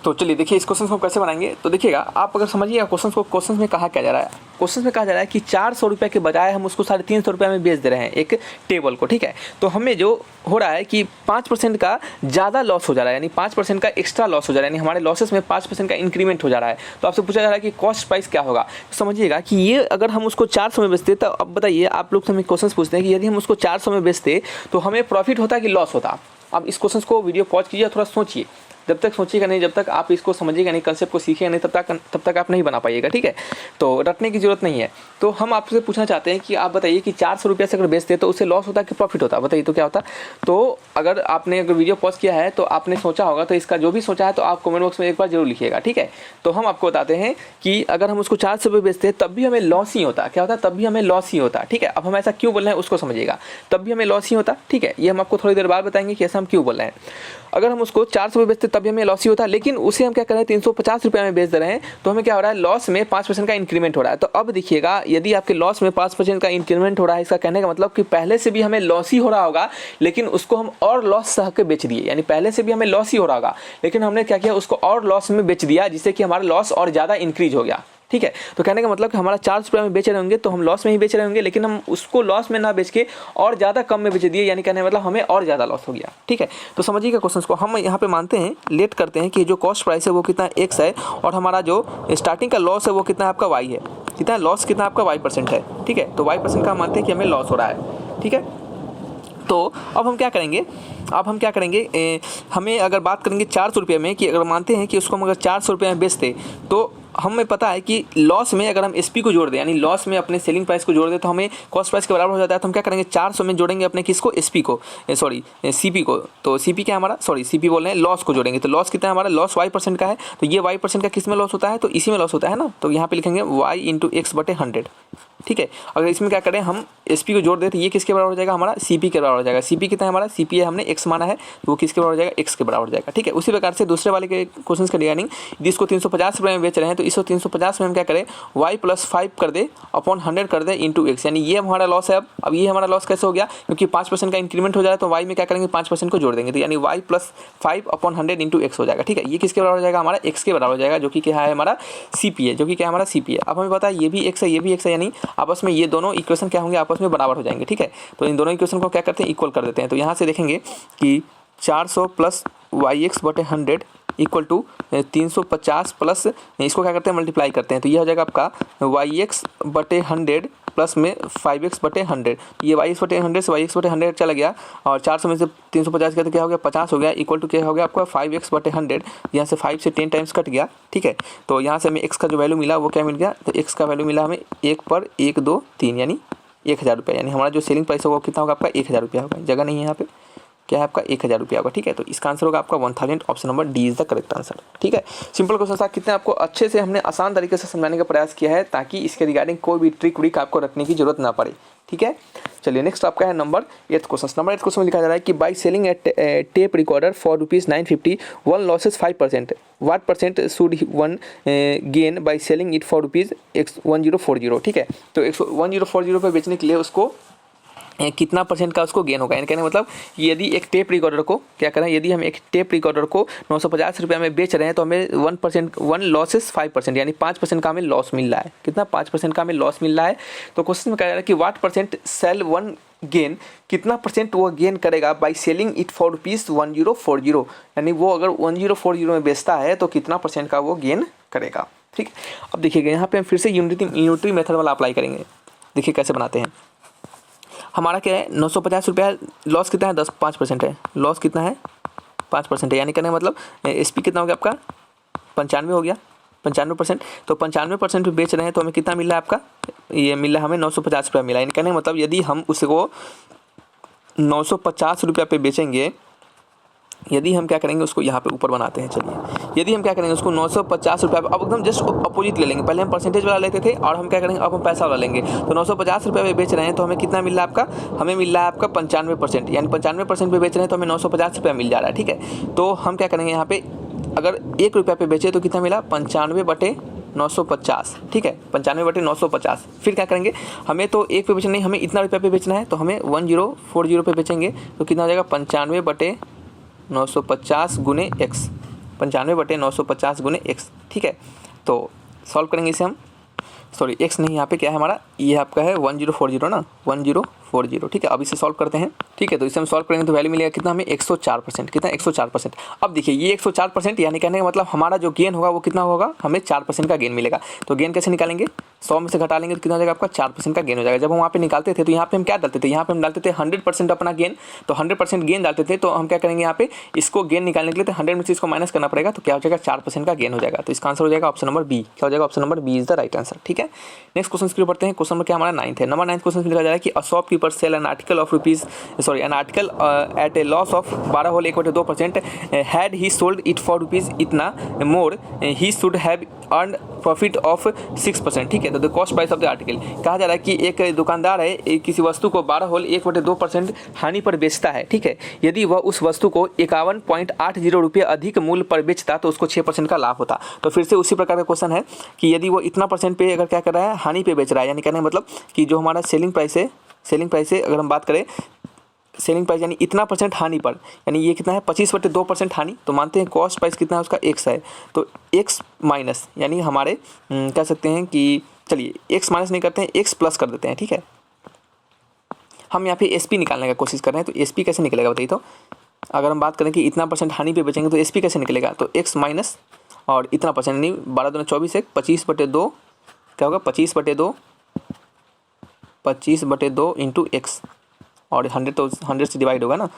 तो चलिए देखिए इस क्वेश्चन को कैसे बनाएंगे। तो देखिएगा आप अगर समझिएगा क्वेश्चन में कहा क्या जा रहा है। क्वेश्चन में कहा जा रहा है कि 400 रुपये के बजाय हम उसको 350 रुपये में बेच दे रहे हैं एक टेबल को, ठीक है। तो हमें जो हो रहा है कि 5% का ज़्यादा लॉस हो जा रहा है, यानी 5% का एक्स्ट्रा लॉस हो जा रहा है, यानी हमारे लॉसेस में 5% का इंक्रीमेंट हो जा रहा है। तो आपसे पूछा जा रहा है कि कॉस्ट प्राइस क्या होगा। समझिएगा कि ये अगर हम उसको 400 में बेचते, तो अब बताइए आप लोग से हमें क्वेश्चन पूछते हैं कि यदि हम उसको 400 में बेचते तो हमें प्रॉफिट होता कि लॉस होता। अब इस क्वेश्चन को वीडियो पॉज कीजिए, थोड़ा सोचिए। जब तक सोचिएगा नहीं, जब तक आप इसको समझिएगा नहीं, कंसेप्ट को सीखिएगा नहीं, तब तक आप नहीं बना पाइएगा, ठीक है। तो रटने की जरूरत नहीं है। तो हम आपसे पूछना चाहते हैं कि आप बताइए कि 400 रुपये से अगर बेचते तो उससे लॉस होता कि प्रॉफिट होता, बताइए तो क्या होता। तो अगर आपने वीडियो पॉज किया है तो आपने सोचा होगा, तो इसका जो भी सोचा है तो आप कमेंट बॉक्स में एक बार जरूर लिखिएगा, ठीक है। तो हम आपको बताते हैं कि अगर हम उसको 400 रुपये बेचते तब भी हमें लॉस ही होता। क्या होता? तब भी हमें लॉस ही होता, ठीक है। अब हम ऐसा क्यों बोल रहे हैं उसको समझिएगा। तब भी हमें लॉस ही होता, ठीक है। ये हम आपको थोड़ी देर बाद बताएंगे कि ऐसा हम क्यों बोल रहे हैं। अगर हम उसको 400 रुपये बेचते तब भी हमें लॉस ही होता, लेकिन उसे हम क्या कर रहे हैं 350 रुपये में बेच दे रहे हैं, तो हमें क्या हो रहा है, लॉस में 5% का इंक्रीमेंट हो रहा है। तो अब देखिएगा यदि आपके लॉस में 5% का इंक्रीमेंट हो रहा है, इसका कहने का मतलब कि पहले से भी हमें लॉस ही हो रहा होगा, लेकिन उसको हम और लॉस सह के बेच दिए। यानी पहले से भी हमें लॉस ही हो रहा होगा, लेकिन हमने क्या किया, उसको और लॉस में बेच दिया, जिससे कि हमारा लॉस और ज़्यादा इंक्रीज हो गया, ठीक है। तो कहने का मतलब कि हमारा 400 रुपये में बेच रहे होंगे तो हम लॉस में ही बेच रहे होंगे, लेकिन हम उसको लॉस में ना बेच के और ज़्यादा कम में बेच दिए, यानी कहने का मतलब हमें और ज़्यादा लॉस हो गया, ठीक है। तो समझिएगा क्वेश्चन को हम यहाँ पे मानते हैं, लेट करते हैं कि जो कॉस्ट प्राइस है वो कितना x है, और हमारा जो स्टार्टिंग का लॉस है वो कितना आपका y है। कितना लॉस, कितना आपका y% है, ठीक है। तो y% का मानते हैं कि हमें लॉस हो रहा है, ठीक है। तो अब हम क्या करेंगे, हमें अगर बात करेंगे 400 रुपये में, कि अगर मानते हैं कि उसको हम अगर 400 रुपये में बेचते, तो हमें पता है कि लॉस में अगर हम एसपी को जोड़ दें, यानी लॉस में अपने सेलिंग प्राइस को जोड़ दें, तो हमें कॉस्ट प्राइस के बराबर हो जाता है। तो हम क्या करेंगे, 400 में जोड़ेंगे अपने किसको, एसपी को, सीपी को। तो सीपी क्या हमारा, सीपी बोल रहे हैं, लॉस को जोड़ेंगे। तो लॉस कितना है हमारा, लॉस y% का है। तो ये y% का किस में लॉस होता है, तो इसी में लॉस होता है ना। तो यहाँ पे लिखेंगे y × x/100, ठीक है। अगर इसमें क्या करें, हम एसपी को जोड़ दें तो ये किसके बराबर हो जाएगा, हमारा सीपी के बराबर हो जाएगा। सीपी कितना है हमारा, सीपी है हमने x माना है, तो वो किसके बराबर हो जाएगा, x के बराबर हो जाएगा, ठीक है। उसी प्रकार से दूसरे वाले के क्वेश्चन का रिगार्डिंग, जिसको 350 रुपये में बेच रहे हैं, तो इसको 350 में हम क्या करें, y + 5 कर दे अपॉन 100 कर दे इंटू x, यानी ये हमारा लॉस है। अब ये हमारा लॉस कैसे हो गया, क्योंकि 5% का इंक्रीमेंट हो जाए तो y में क्या करेंगे, 5% को जोड़ देंगे, तो यानी y + 5 अपॉन 100 इंटू x हो जाएगा, ठीक है। ये किसके बराबर हो जाएगा, हमारा x के बराबर हो जाएगा, जो कि क्या है हमारा CP है, जो कि क्या है हमारा CP है। अब हमें पता है ये भी x है, ये भी x है, यानी आपस में ये दोनों इक्वेशन क्या होंगे, आपस में बराबर हो जाएंगे, ठीक है। तो इन दोनों इक्वेशन को क्या करते हैं, इक्वल कर देते हैं। तो यहाँ से देखेंगे कि 400 + yx/100 = 350 प्लस इसको क्या करते हैं, मल्टीप्लाई करते हैं। तो ये हो जाएगा आपका yx/100 प्लस में 5x/100। ये yx/100 से yx/100 चला गया, और 400 में से 350 किया तो क्या हो गया, 50 हो गया, इक्वल टू क्या हो गया आपका 5x/100। यहाँ से 5 से 10 टाइम्स कट गया, ठीक है। तो यहाँ से हमें x का जो वैल्यू मिला वो क्या मिल गया, तो x का वैल्यू मिला हमें 1 पर 1 2 3, यानी 1000 रुपये। यानी हमारा जो सेलिंग प्राइस होगा वो कितना होगा आपका, 1000 रुपया होगा। जगह नहीं है यहाँ पे, क्या है आपका 1000 रुपया होगा, ठीक है। तो इसका आंसर होगा आपका 1000, option number D is the correct answer, ठीक है। सिंपल क्वेश्चन था, कितने आपको अच्छे से हमने आसान तरीके से समझाने का प्रयास किया है, ताकि इसके रिगार्डिंग कोई भी ट्रिक व्रिक आपको रखने की जरूरत ना पड़े, ठीक है। चलिए नेक्स्ट आपका है नंबर 8 क्वेश्चन। नंबर 8 क्वेश्चन में लिखा जा रहा है कि by selling at tape recorder for ₹950 one losses 5%, what percent should one gain by selling it for ₹1040, ठीक है। तो 1040 पे बेचने के लिए उसको कितना परसेंट का उसको गेन होगा, यानी कहने का मतलब यदि एक टेप रिकॉर्डर को क्या करें, यदि हम एक टेप रिकॉर्डर को 950 रुपये में बेच रहे हैं, तो हमें 1 लॉसेस 5%, यानी 5% का हमें लॉस मिल रहा है। कितना, 5% का हमें लॉस मिल रहा है। तो क्वेश्चन में कह रहा है कि what percent sell one gain, कितना परसेंट वो गेन करेगा बाई सेलिंग इट फॉर ₹1040, यानी वो अगर 1040 में बेचता है तो कितना परसेंट का वो गेन करेगा, ठीक है। अब देखिएगा यहाँ पे हम फिर से यूनिटरी मेथड वाला अप्लाई करेंगे। देखिए कैसे बनाते हैं। हमारा क्या है, 950 रुपया लॉस कितना है, 5% है। लॉस कितना है, 5% है, यानी कहने का मतलब एसपी कितना हो गया आपका, 95 हो गया, 95%। तो 95% पे बेच रहे हैं तो हमें कितना मिल रहा है आपका, ये मिल रहा है हमें 950 रुपया मिला। यानी कहने का मतलब यदि हम उसको 950 रुपया पे बेचेंगे, यदि हम क्या करेंगे उसको यहाँ पे ऊपर बनाते हैं, चलिए। यदि हम क्या करेंगे उसको 950 रुपया, अब एकदम जस्ट अपोजिट ले लेंगे। पहले हम परसेंटेज वाला लेते थे और हम क्या करेंगे अब हम पैसा वाला लेंगे। तो 950 रुपये पे बेच रहे हैं तो हमें कितना मिल रहा है आपका, हमें मिल रहा है आपका 95%, यानी 95% पे बेच रहे हैं तो हमें 950 रुपया मिल जा रहा है, ठीक है। तो हम क्या करेंगे यहाँ पे, अगर 1 रुपया पे बेचे तो कितना मिला, 95/950, ठीक है, 95/950। फिर क्या करेंगे, हमें तो 1 पे बेचना नहीं, हमें इतना रुपया पे बेचना है, तो हमें 1040 पे बेचेंगे तो कितना हो जाएगा, 95/950 950 गुने x, 95/950 गुने x, ठीक है। तो सॉल्व करेंगे इसे हम, सॉरी x नहीं, यहाँ पे क्या है हमारा, ये आपका है 1040 ना, 1040, ठीक है। अब इसे सॉल्व करते हैं, ठीक है। तो इसे हम सॉल्व करेंगे तो वैल्यू मिलेगा कितना हमें, 104%, कितना 104%। अब देखिए ये 104% यानी कहने का मतलब हमारा जो गेन होगा वो कितना होगा, हमें 4% का गेन मिलेगा। तो गेन कैसे निकालेंगे, 100 में से घटा लेंगे तो कितना हो जाएगा आपका, 4% का गेन हो जाएगा। जब हम वहाँ पे निकालते थे तो यहाँ पे हम क्या डालते थे, यहाँ पे हम डालते थे 100% अपना गेन, तो 100% गेन डालते थे। तो हम क्या करेंगे यहाँ पे, इसको गेन निकालने के लिए तो 100 में से इसको माइनस करना पड़ेगा, तो क्या हो जाएगा, 4% का गेन हो जाएगा। तो इसका आंसर हो जाएगा ऑप्शन नंबर बी, क्या हो जाएगा, option number B is the right answer, ठीक है। नेक्स्ट क्वेश्चन की ओर बढ़ते हैं। क्वेश्चन नंबर क्या हमारा 9th है। नंबर 9th क्वेश्चन में लिखा जा रहा है कि a shopkeeper sell an article of rupees, sorry an article at a loss of 12/1/2%, had he sold it for rupees इतना more he should have earn profit of 6%, ठीक है। तो the cost price of the article, कहा जा रहा है कि एक दुकानदार है किसी वस्तु को 12/1/2% हानि पर बेचता है, ठीक है। यदि वह उस वस्तु को 51.80 रुपये अधिक मूल्य पर बेचता तो उसको 6% का लाभ होता। तो फिर से उसी प्रकार का क्वेश्चन है कि यदि वो इतना परसेंट पे अगर क्या कर रहा है, हानि पे बेच रहा है, यानी कहने का मतलब कि जो हमारा सेलिंग प्राइस है अगर हम बात करें, सेलिंग प्राइस यानी इतना परसेंट हानि पर, यानी ये कितना है 25/2% हानि, तो मानते हैं कॉस्ट प्राइस कितना है उसका x है। तो x माइनस यानी हमारे कह सकते हैं कि चलिए x माइनस नहीं करते हैं, x प्लस कर देते हैं, ठीक है। हम यहाँ पे SP निकालने का कोशिश कर रहे हैं, तो SP कैसे निकलेगा बताइए। तो अगर हम बात करें कि इतना परसेंट हानि पे बेचेंगे तो SP कैसे निकलेगा, तो x माइनस और इतना परसेंट यानी 12 दूनी 24 है, 25/2 क्या होगा, 25/2 इंटू x, और 100 तो 100 से डिवाइड होगा ना,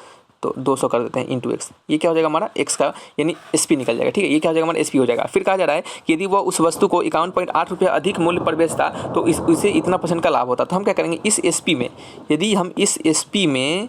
तो 200 कर देते हैं इंटू x। ये क्या हो जाएगा हमारा x का यानी SP निकल जाएगा, ठीक है। ये क्या हो जाएगा हमारा SP हो जाएगा। फिर कहा जा रहा है कि यदि वह उस वस्तु को 51.8 रुपये अधिक मूल्य पर बेचता तो इसे इतना % का लाभ होता। तो हम क्या करेंगे, इस SP में, यदि हम इस SP में,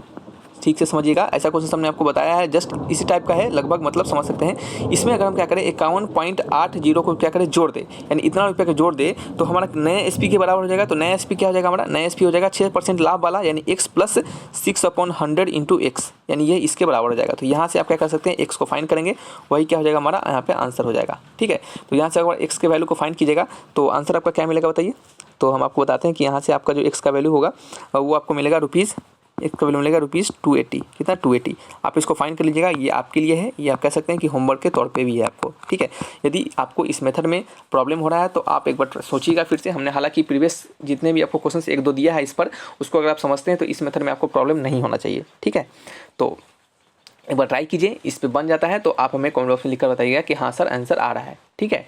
ठीक से समझिएगा, ऐसा क्वेश्चन हमने आपको बताया है, जस्ट इसी टाइप का है लगभग, मतलब समझ सकते हैं। इसमें अगर हम क्या करें 51.80 को क्या करें जोड़ दे, यानी इतना रुपये का जोड़ दे, तो हमारा नए SP के बराबर हो जाएगा। तो नया SP क्या हो जाएगा हमारा, नया SP हो जाएगा 6% लाभ वाला, यानी x प्लस 6/100 इंटू x, यानी ये इसके बराबर हो जाएगा। तो यहाँ से आप क्या कर सकते हैं, x को फाइंड करेंगे, वही क्या हो जाएगा हमारा यहाँ पे आंसर हो जाएगा, ठीक है। तो यहाँ से अगर x के वैल्यू को फाइंड कीजिएगा तो आंसर आपका क्या मिलेगा बताइए। तो हम आपको बताते हैं कि यहाँ से आपका जो x का वैल्यू होगा वो आपको मिलेगा एक का वैल्यू मिलेगा ₹280, कितना 280। आप इसको फाइंड कर लीजिएगा, ये आपके लिए है, ये आप कह सकते हैं कि होमवर्क के तौर पे भी है आपको, ठीक है। यदि आपको इस मेथड में प्रॉब्लम हो रहा है तो आप एक बार सोचिएगा फिर से। हमने हालांकि प्रीवियस जितने भी आपको क्वेश्चंस 1-2 दिया है इस पर, उसको अगर आप समझते हैं तो इस मेथड में आपको प्रॉब्लम नहीं होना चाहिए, ठीक है। तो एक बार ट्राई कीजिए, इस पर बन जाता है तो आप हमें कमेंट बॉक्स में लिखकर बताइएगा कि हाँ सर आंसर आ रहा है, ठीक है।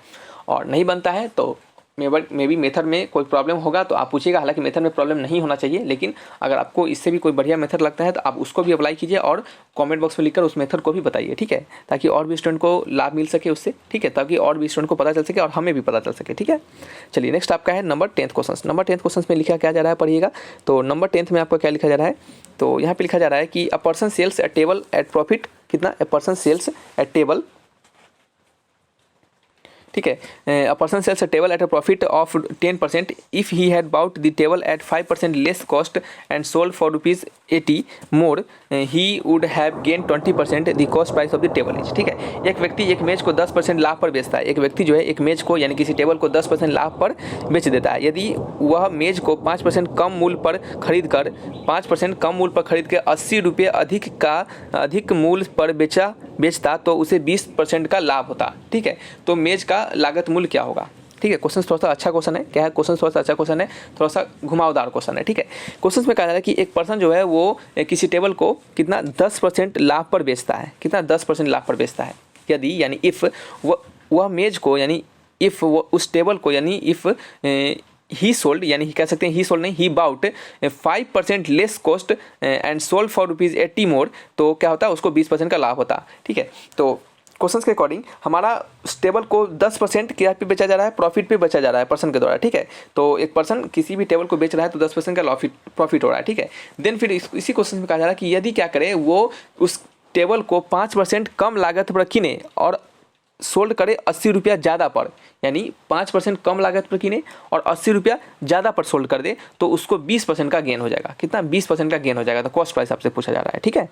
और नहीं बनता है तो मे बी मेथड में कोई प्रॉब्लम होगा तो आप पूछिएगा। हालांकि मेथड में प्रॉब्लम नहीं होना चाहिए, लेकिन अगर आपको इससे भी कोई बढ़िया मेथड लगता है तो आप उसको भी अप्लाई कीजिए और कमेंट बॉक्स में लिखकर उस मेथड को भी बताइए, ठीक है, ताकि और भी स्टूडेंट को लाभ मिल सके उससे, ठीक है, ताकि और भी स्टूडेंट को पता चल सके और हमें भी पता चल सके, ठीक है। चलिए नेक्स्ट आपका है number 10th question. Number 10th question में लिखा क्या जा रहा है पढ़िएगा। तो नंबर 10th में आपका क्या लिखा जा रहा है, तो यहाँ पे लिखा जा रहा है कि a person sells a table at profit, कितना, a person sells a table, ठीक है, a person sells a table at a profit of 10% if he had bought the table at 5% less cost and sold for ₹80 more he would have gain 20% the cost price of the table is, ठीक है। एक व्यक्ति एक मेज को 10% लाभ पर बेचता है। एक व्यक्ति जो है एक मेज को यानी किसी टेबल को 10% लाभ पर बेच देता है। यदि वह मेज को 5% कम मूल्य पर खरीद कर 5% कम मूल्य पर खरीद के 80 रुपये अधिक मूल्य पर बेचता तो उसे 20% का लाभ होता, ठीक है। तो मेज का लागत मूल्य क्या होगा, ठीक है। क्वेश्चन थोड़ा सा अच्छा क्वेश्चन है, क्या है क्वेश्चन थोड़ा सा अच्छा क्वेश्चन है, थोड़ा सा घुमावदार क्वेश्चन है, ठीक है। क्वेश्चन में कहा जा रहा है कि एक पर्सन जो है वो किसी टेबल को कितना 10% लाभ पर बेचता है, कितना 10% लाभ पर बेचता है। यदि यानी इफ़ वह मेज को यानी इफ़ वो उस टेबल को यानी इफ़ ही सोल्ड, यानी कह सकते हैं ही सोल्ड नहीं, he bought 5% less cost and sold for ₹80 more, तो क्या होता है उसको 20% का लाभ होता, ठीक है। तो क्वेश्चन के अकॉर्डिंग हमारा टेबल को 10% क्या पे बेचा जा रहा है, प्रॉफिट पे बेचा जा रहा है पर्सन के द्वारा, ठीक है। तो एक पर्सन किसी भी टेबल को बेच रहा है तो 10% का प्रॉफिट हो रहा है, ठीक है। देन फिर इसी क्वेश्चन में कहा जा रहा है कि यदि क्या करे वो उस टेबल को 5% कम लागत पर किने और सोल्ड करे 80 रुपया ज़्यादा पर, यानी 5% कम लागत पर किने और 80 रुपया ज़्यादा पर सोल्ड कर दे तो उसको 20% का गेन हो जाएगा, कितना 20% का गेन हो जाएगा। तो कॉस्ट प्राइस आपसे पूछा जा रहा है, ठीक है।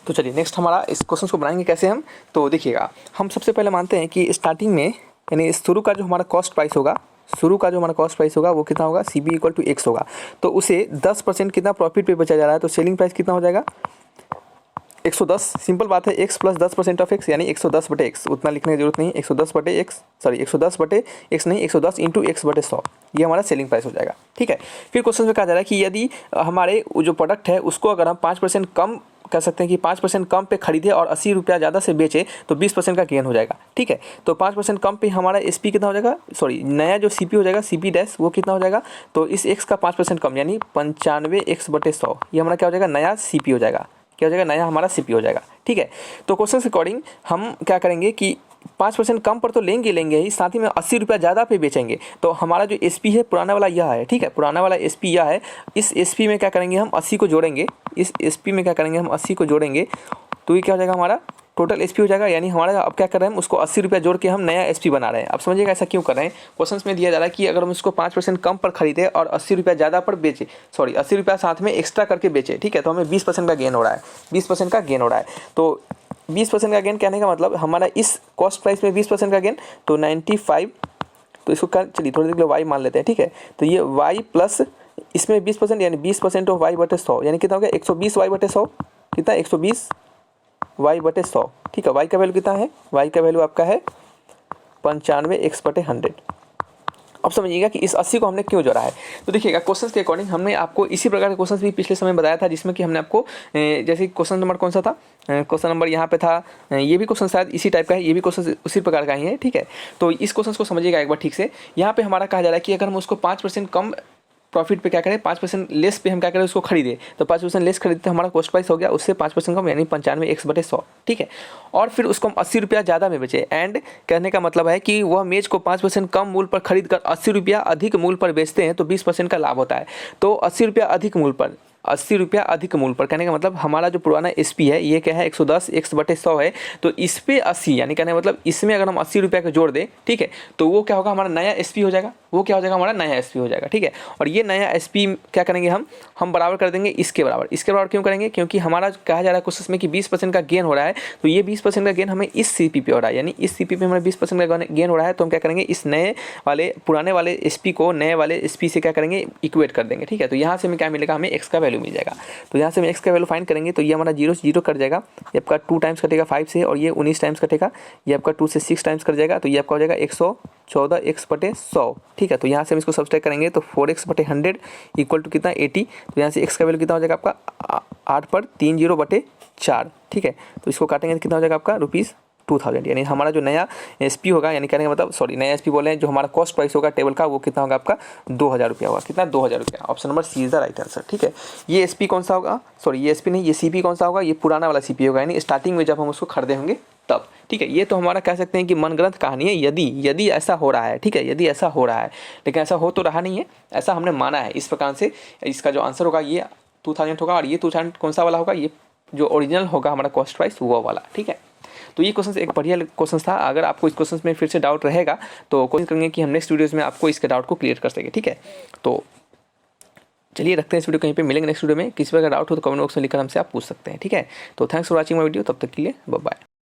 तो चलिए नेक्स्ट हमारा इस क्वेश्चन को बनाएंगे कैसे हम, तो देखिएगा हम सबसे पहले मानते हैं कि स्टार्टिंग में यानी शुरू का जो हमारा कॉस्ट प्राइस होगा, शुरू का जो हमारा कॉस्ट प्राइस होगा वो कितना होगा, CB = X होगा। तो उसे 10% कितना प्रॉफिट पे बेचा जा रहा है, तो सेलिंग प्राइस कितना हो जाएगा, 110 सिंपल बात है, x प्लस 10% ऑफ x यानी 110/x, उतना लिखने की जरूरत नहीं, 110/x, सॉरी 110/x नहीं, 110 इंटू x/100, ये हमारा सेलिंग प्राइस हो जाएगा। ठीक है, फिर क्वेश्चन में कहा जा रहा है कि यदि हमारे जो प्रोडक्ट है उसको अगर हम 5% कम कह सकते हैं कि 5% कम पे खरीदे और 80 रुपया ज़्यादा से बेचे तो 20% का गेन हो जाएगा। ठीक है, तो 5% कम पे हमारा SP कितना हो जाएगा, सॉरी नया जो CP हो जाएगा, CP डैश वो कितना हो जाएगा, तो इस x का 5% कम यानी 95x/100, ये हमारा क्या हो जाएगा, नया CP हो जाएगा, क्या हो जाएगा, नया हमारा CP हो जाएगा। ठीक है, तो क्वेश्चन के अकॉर्डिंग हम क्या करेंगे कि 5% कम पर तो लेंगे ही, साथ ही में 80 रुपया ज़्यादा पे बेचेंगे, तो हमारा जो SP है पुराना वाला यह है। ठीक है, पुराना वाला SP यह है, इस SP में क्या करेंगे हम 80 को जोड़ेंगे, इस SP में क्या करेंगे हम 80 को जोड़ेंगे, तो ये क्या हो जाएगा, हमारा टोटल SP हो जाएगा। यानी हमारा अब क्या कर रहे हैं हम उसको 80 रुपया जोड़ के हम नया SP बना रहे हैं। अब समझिएगा ऐसा क्यों कर रहे हैं, क्वेश्चन में दिया जा रहा है कि अगर हम इसको 5% कम पर खरीदे और 80 रुपया ज़्यादा पर बेचे, सॉरी 80 रुपया साथ में एक्स्ट्रा करके बेचे, ठीक है, तो हमें 20% का गेन हो रहा है, 20% का गेन हो रहा है। तो 20% का गेन कहने का मतलब हमारा इस कॉस्ट प्राइस में 20% का गेन, तो 95, तो इसको चलिए थोड़ी देर के लिए y मान लेते हैं। ठीक है, तो ये y प्लस इसमें 20% यानी 20% ऑफ y/100 यानी कितना हो गया, 120y/100, कितना 120y/100। ठीक है, y का वैल्यू कितना है, y का वैल्यू आपका है 95x/100। अब समझिएगा कि इस 80 को हमने क्यों जोड़ा है। तो देखिएगा क्वेश्चंस के अकॉर्डिंग हमने आपको इसी प्रकार के क्वेश्चंस भी पिछले समय बताया था, जिसमें कि हमने आपको जैसे क्वेश्चन नंबर कौन सा था, क्वेश्चन नंबर यहाँ पे था, ये भी क्वेश्चन शायद इसी टाइप का है, ये भी क्वेश्चन उसी प्रकार का ही है। ठीक है, तो इस क्वेश्चन को समझिएगा एक बार ठीक से। यहाँ पे हमारा कहा जा रहा है कि अगर हम उसको 5% कम प्रॉफिट पे क्या करें, 5% लेस पे हम क्या करें उसको खरीदे, तो 5% लेस खरीदते हमारा कॉस्ट प्राइस हो गया उससे 5% कम यानी 95x/100। ठीक है, और फिर उसको हम 80 रुपया ज़्यादा में बेचे, एंड कहने का मतलब है कि वह मेज को 5% कम मूल्य पर खरीद कर 80 रुपया अधिक मूल्य पर बेचते हैं तो 20% का लाभ होता है। तो 80 रुपया अधिक मूल्य पर, 80 रुपया अधिक मूल्य पर कहने का मतलब हमारा जो पुराना SP है ये क्या है 110x/100 है, तो इस पे 80 यानी कहने का मतलब इसमें अगर हम 80 रुपया का जोड़ दें, ठीक है, तो वो क्या होगा, हमारा नया SP हो जाएगा, वो क्या हो जाएगा, हमारा नया SP हो जाएगा। ठीक है, और ये नया SP क्या करेंगे हम बराबर कर देंगे इसके बराबर। इसके बराबर क्यों करेंगे, क्योंकि हमारा कहा जा रहा है क्वेश्चन में कि 20% का गेन हो रहा है, तो ये 20% का गेन हमें इस CP पे हो रहा है, यानी इस CP पे हमारे 20% का गेन हो रहा है, तो हम क्या करेंगे इस नए वाले पुराने वाले SP को नए वाले SP से क्या करेंगे इक्वेट कर देंगे। ठीक है, तो यहाँ से हमें क्या मिलेगा, हमें x का वैल्यू मिल जाएगा। तो यहाँ से हम x का वैल्यू फाइंड करेंगे, तो ये हमारा 0 से 0 कट जाएगा, ये आपका 2 टाइम्स कटेगा 5 से, और ये 19 टाइम्स कटेगा, ये आपका 2 से 6 टाइम्स कट जाएगा, तो ये आपका हो जाएगा 114x/100। ठीक है, तो यहाँ से हम इसको सब्सट्रैक्ट करेंगे तो 4x/100 इक्वल टू कितना 80, तो यहाँ से x का वैल्यू कितना हो जाएगा आपका 8/30/4। ठीक है, तो इसको काटेंगे तो कितना हो जाएगा आपका ₹2000, यानी हमारा जो नया SP होगा, यानी कहने का मतलब सॉरी नया SP बोले हैं, जो हमारा कॉस्ट प्राइस होगा टेबल का वो कितना होगा आपका 2000 रुपया होगा, कितना 2000 रुपया। Option number C is the right answer. ठीक है, ये SP कौन सा होगा, सॉरी ये SP नहीं, ये CP कौन सा होगा, ये पुराना वाला CP होगा, यानी स्टार्टिंग में जब हम उसको खरीदे होंगे तब। ठीक है, ये तो हमारा कह सकते हैं कि मनगढ़ंत कहानी है, यदि ऐसा हो रहा है। ठीक है, यदि ऐसा हो रहा है, लेकिन ऐसा हो तो रहा नहीं है, ऐसा हमने माना है। इस प्रकार से इसका जो आंसर होगा ये 2000 होगा, और ये 2000 कौन सा वाला होगा, ये जो ओरिजिनल होगा हमारा कॉस्ट प्राइस वो वाला। ठीक है, तो ये क्वेश्चन एक बढ़िया क्वेश्चन था। अगर आपको इस क्वेश्चन में फिर से डाउट रहेगा तो कोशिश करेंगे कि हम नेक्स्ट वीडियोज़ में आपको इसके डाउट को क्लियर कर सके। ठीक है, तो चलिए रखते हैं इस वीडियो, कहीं पे मिलेंगे नेक्स्ट वीडियो में। किसी प्रकार डाउट हो तो कमेंट बॉक्स में लिखकर हमसे आप पूछ सकते हैं। ठीक है, तो thanks for watching my video, तब तक के लिए बाय बाय।